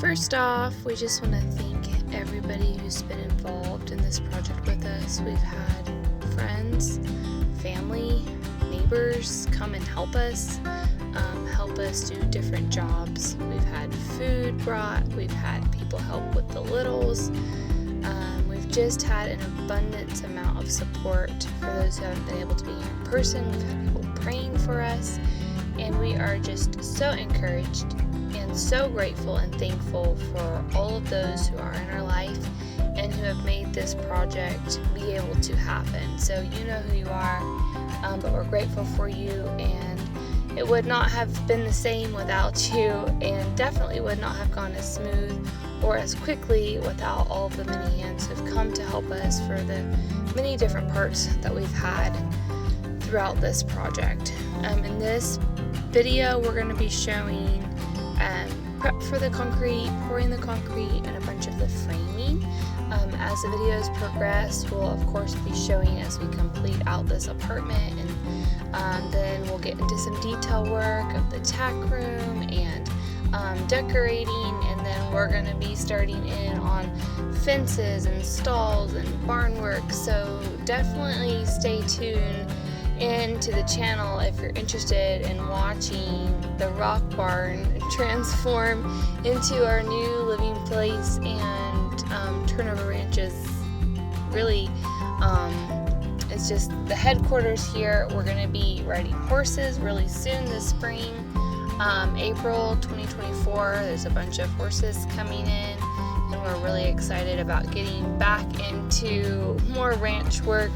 First off, we just want to thank everybody who's been involved in this project with us. We've had friends, family, neighbors come and help us do different jobs. We've had food brought, we've had people help with the littles. We've just had an abundant amount of support for those who haven't been able to be here in person. We've had people praying for us, and we are just so encouraged and so grateful and thankful for all of those who are in our life and who have made this project be able to happen. So you know who you are, but we're grateful for you, and it would not have been the same without you, and definitely would not have gone as smooth or as quickly without all of the many hands who have come to help us for the many different parts that we've had throughout this project. In this video, we're going to be showing prep for the concrete, pouring the concrete, and a bunch of the framing. As the videos progress, we'll of course be showing as we complete out this apartment, and then we'll get into some detail work of the tack room and decorating, and then we're going to be starting in on fences and stalls and barn work. So definitely stay tuned into the channel if you're interested in watching the rock barn transform into our new living place, and Turnover Ranch is really it's just the headquarters here. We're going to be riding horses really soon this spring. April 2024, there's a bunch of horses coming in, and we're really excited about getting back into more ranch work,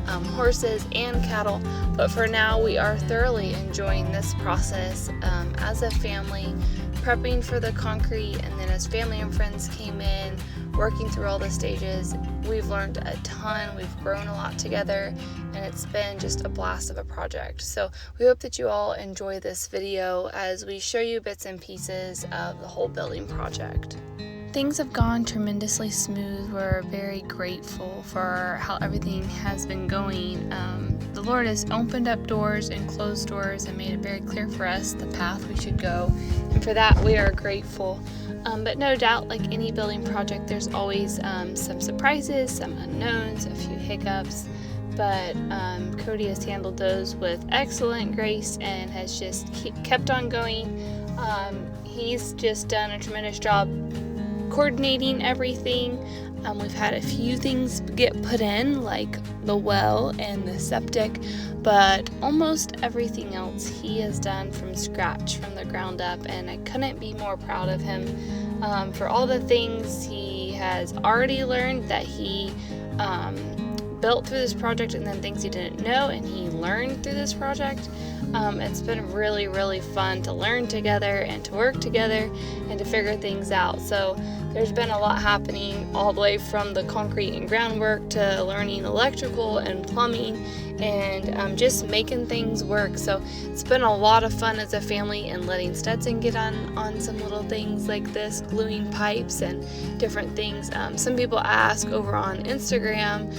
horses and cattle. But for now, we are thoroughly enjoying this process as a family, prepping for the concrete, and then as family and friends came in, working through all the stages. We've learned a ton, we've grown a lot together, and it's been just a blast of a project. So we hope that you all enjoy this video as we show you bits and pieces of the whole building project. Things have gone tremendously smooth. We're very grateful for how everything has been going. The Lord has opened up doors and closed doors and made it very clear for us the path we should go, and for that we are grateful. But no doubt, like any building project, there's always some surprises, some unknowns, a few hiccups, but Cody has handled those with excellent grace and has just kept on going. He's just done a tremendous job coordinating everything. We've had a few things get put in, like the well and the septic, but almost everything else he has done from scratch, from the ground up, and I couldn't be more proud of him for all the things he has already learned that he built through this project, and then things he didn't know and he learned through this project. It's been really, really fun to learn together and to work together and to figure things out. So there's been a lot happening, all the way from the concrete and groundwork to learning electrical and plumbing and just making things work. So it's been a lot of fun as a family, and letting Stetson get on some little things like this, gluing pipes and different things. Some people ask over on Instagram,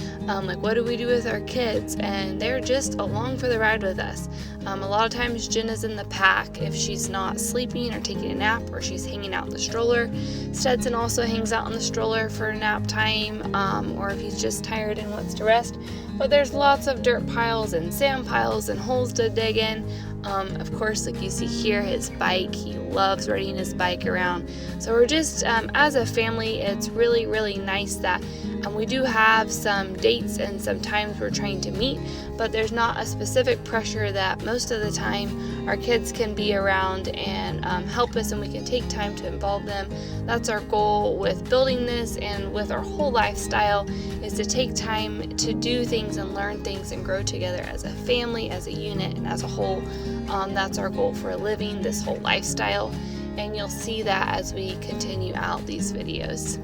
like, what do we do with our kids? And they're just along for the ride with us. A lot of times Jenna's in the pack if she's not sleeping or taking a nap, or she's hanging out in the stroller. Stetson also hangs out in the stroller for nap time, or if he's just tired and wants to rest. But there's lots of dirt piles and sand piles and holes to dig in. Of course, like you see here, his bike, he loves riding his bike around. So we're just, as a family, it's really, really nice that we do have some dates and some times we're trying to meet, but there's not a specific pressure that most of the time our kids can be around and help us, and we can take time to involve them. That's our goal with building this and with our whole lifestyle, is to take time to do things and learn things and grow together as a family, as a unit, and as a whole. That's our goal for living this whole lifestyle, and you'll see that as we continue out these videos.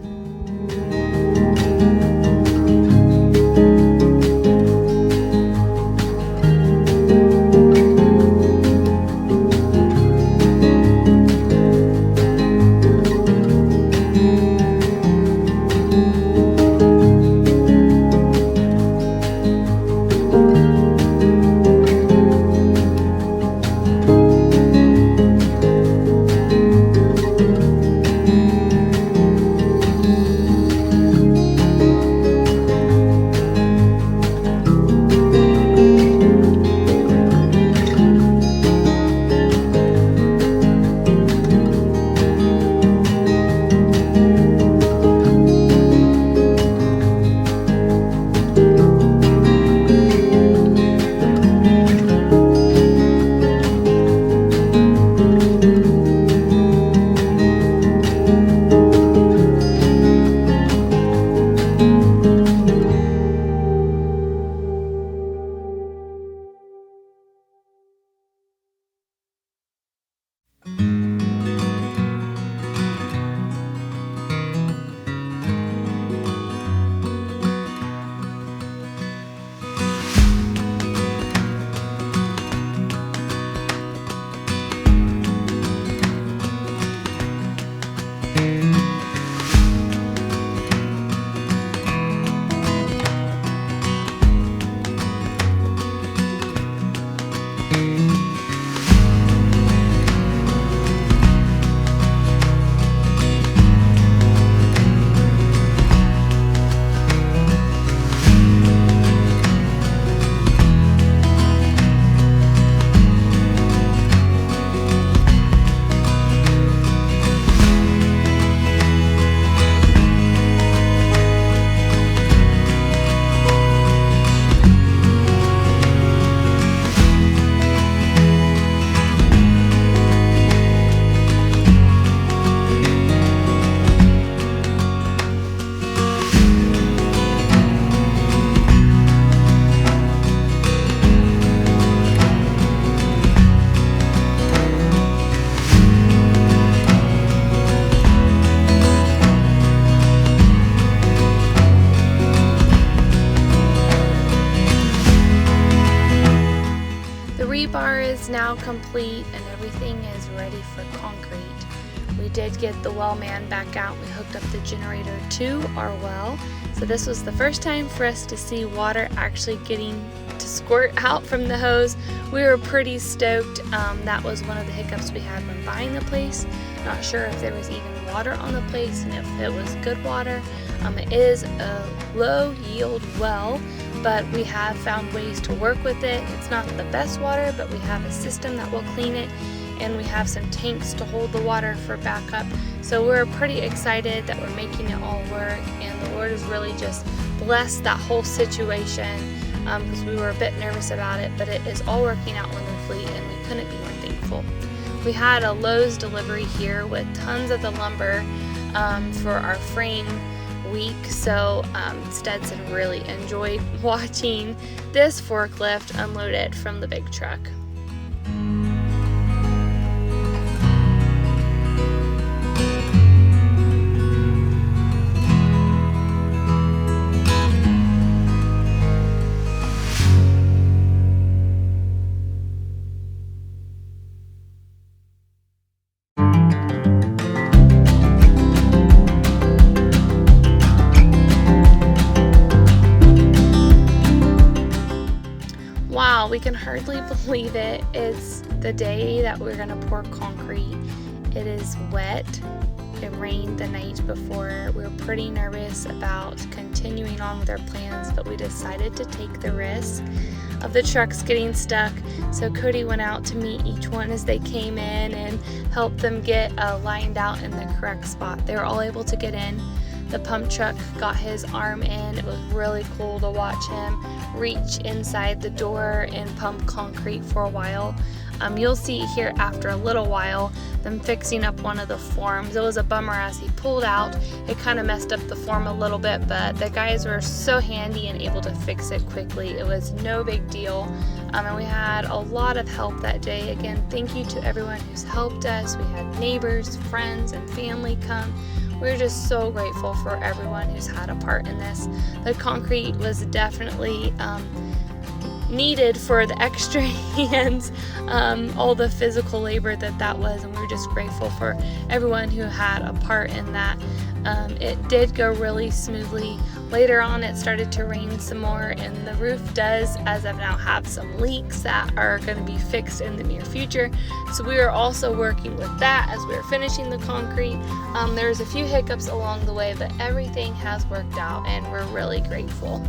now complete and everything is ready for concrete. We did get the well man back out. We hooked up the generator to our well. So this was the first time for us to see water actually getting to squirt out from the hose. We were pretty stoked. That was one of the hiccups we had when buying the place. Not sure if there was even water on the place and if it was good water. It is a low yield well, but we have found ways to work with it. It's not the best water, but we have a system that will clean it, and we have some tanks to hold the water for backup. So we're pretty excited that we're making it all work, and the Lord has really just blessed that whole situation, because we were a bit nervous about it, but it is all working out wonderfully, and we couldn't be more thankful. We had a Lowe's delivery here with tons of the lumber for our frame week, so Stetson really enjoyed watching this forklift unload it from the big truck. Wow, we can hardly believe it. It's the day that we're gonna pour concrete. It is wet. It rained the night before. We were pretty nervous about continuing on with our plans, but we decided to take the risk of the trucks getting stuck. So Cody went out to meet each one as they came in and helped them get lined out in the correct spot. They were all able to get in. The pump truck got his arm in. It was really cool to watch him reach inside the door and pump concrete for a while. You'll see here after a little while them fixing up one of the forms. It was a bummer as he pulled out. It kind of messed up the form a little bit, but the guys were so handy and able to fix it quickly. It was no big deal. And we had a lot of help that day. Again, thank you to everyone who's helped us. We had neighbors, friends, and family come. We're just so grateful for everyone who's had a part in this. The concrete was definitely needed for the extra hands, all the physical labor that was, and we were just grateful for everyone who had a part in that. It did go really smoothly. Later on it started to rain some more, and the roof does, as of now, have some leaks that are going to be fixed in the near future. So we are also working with that as we are finishing the concrete. There's a few hiccups along the way, but everything has worked out and we're really grateful.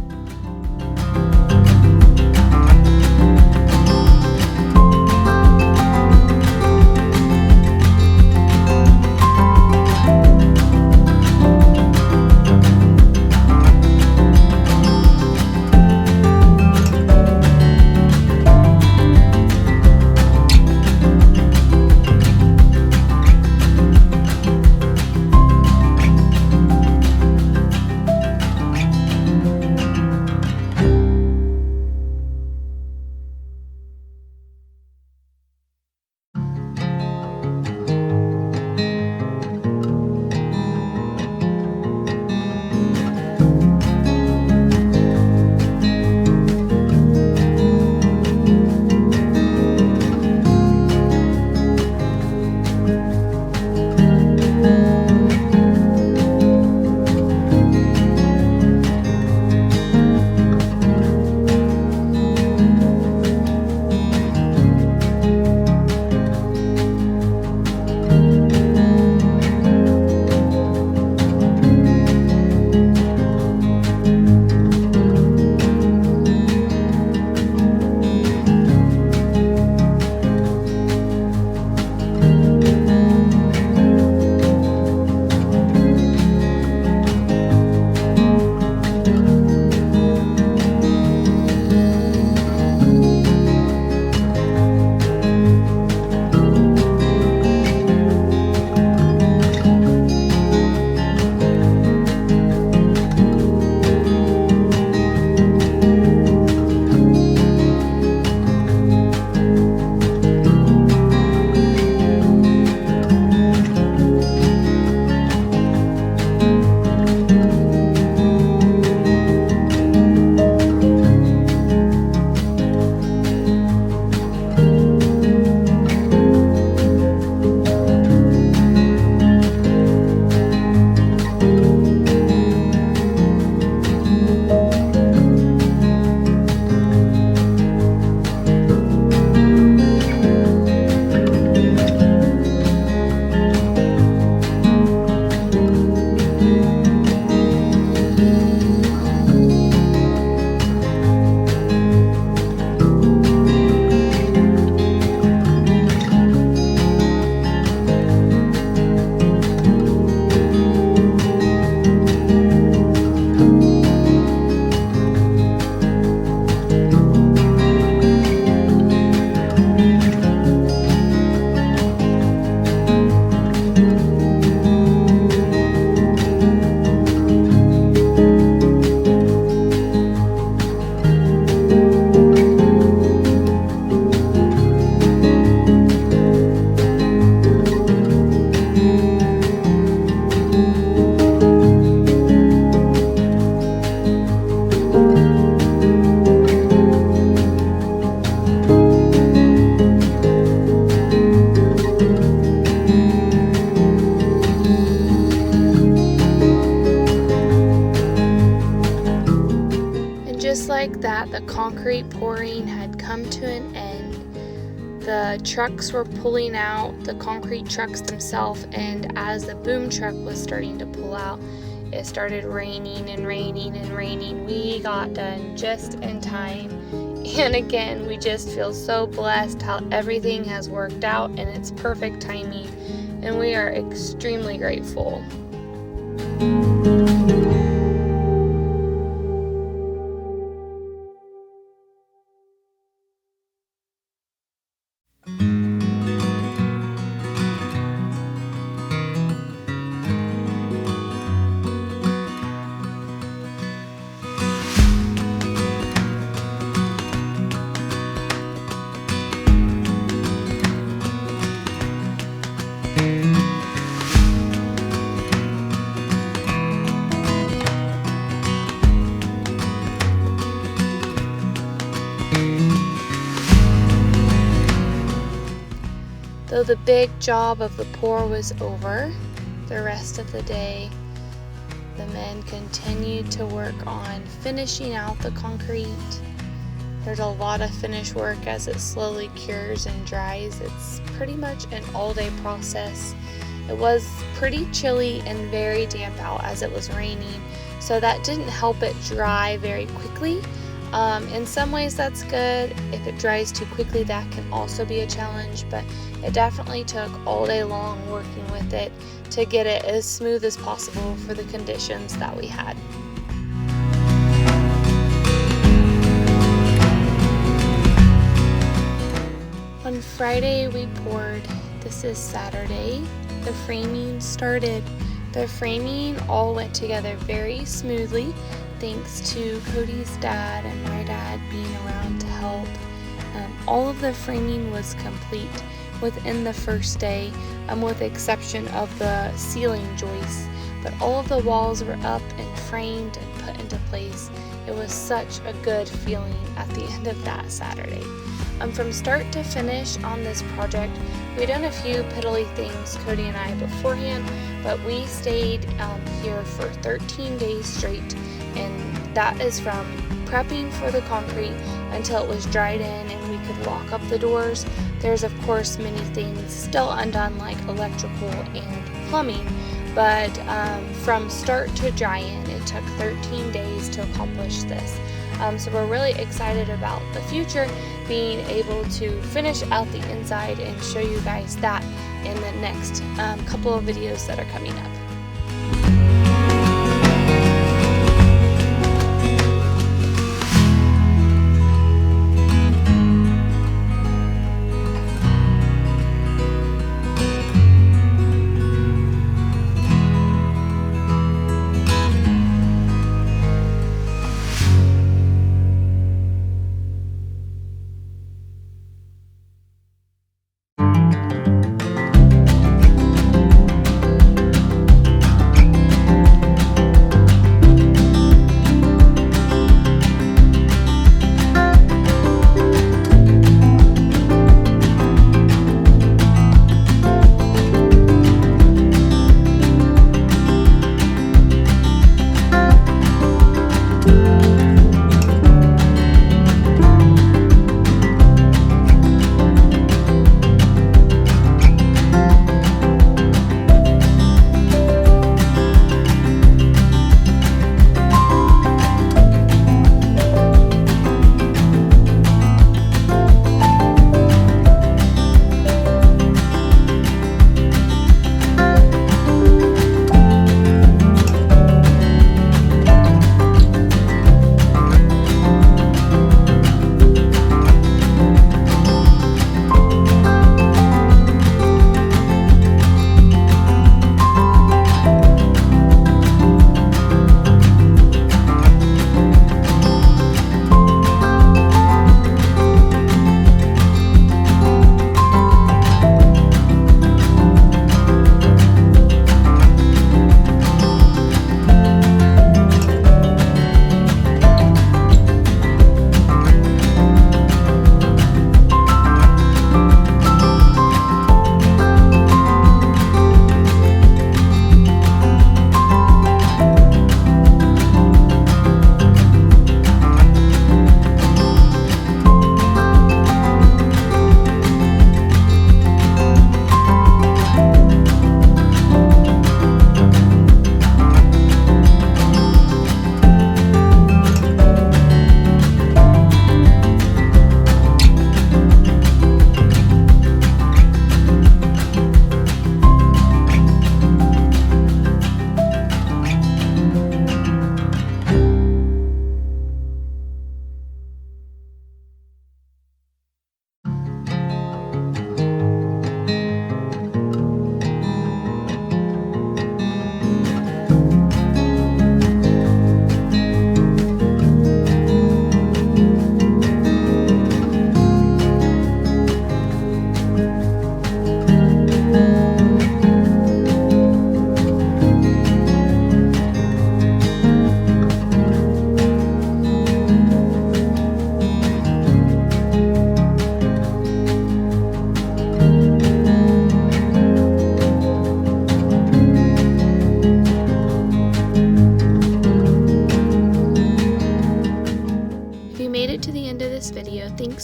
that the concrete pouring had come to an end. The trucks were pulling out, the concrete trucks themselves, and as the boom truck was starting to pull out, it started raining and raining and raining. We got done just in time. And again, we just feel so blessed how everything has worked out and it's perfect timing. And we are extremely grateful. Though the big job of the pour was over, the rest of the day, the men continued to work on finishing out the concrete. There's a lot of finish work as it slowly cures and dries. It's pretty much an all-day process. It was pretty chilly and very damp out as it was raining, so that didn't help it dry very quickly. In some ways that's good. If it dries too quickly, that can also be a challenge, but it definitely took all day long working with it to get it as smooth as possible for the conditions that we had. On Friday we poured. This is Saturday. The framing started. The framing all went together very smoothly, thanks to Cody's dad and my dad being around to help. All of the framing was complete within the first day, with the exception of the ceiling joists, but all of the walls were up and framed and put into place. It was such a good feeling at the end of that Saturday. From start to finish on this project, we done a few piddly things, Cody and I, beforehand, but we stayed here for 13 days straight, and that is from prepping for the concrete until it was dried in and we could lock up the doors. There's of course many things still undone, like electrical and plumbing, but from start to dry in, it took 13 days to accomplish this. So we're really excited about the future, being able to finish out the inside and show you guys that in the next couple of videos that are coming up.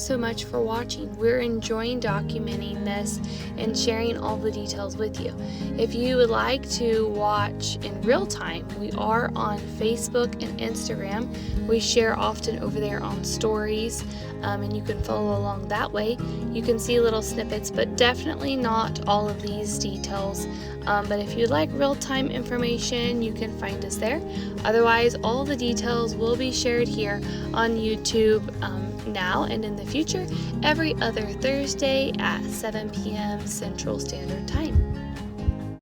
so much for watching. We're enjoying documenting this and sharing all the details with you. If you would like to watch in real time, we are on Facebook and Instagram. We share often over there on stories, and you can follow along that way. You can see little snippets, but definitely not all of these details. But if you'd like real-time information, you can find us there. Otherwise, all the details will be shared here on YouTube now and in the future, every other Thursday at 7 p.m. Central Standard Time.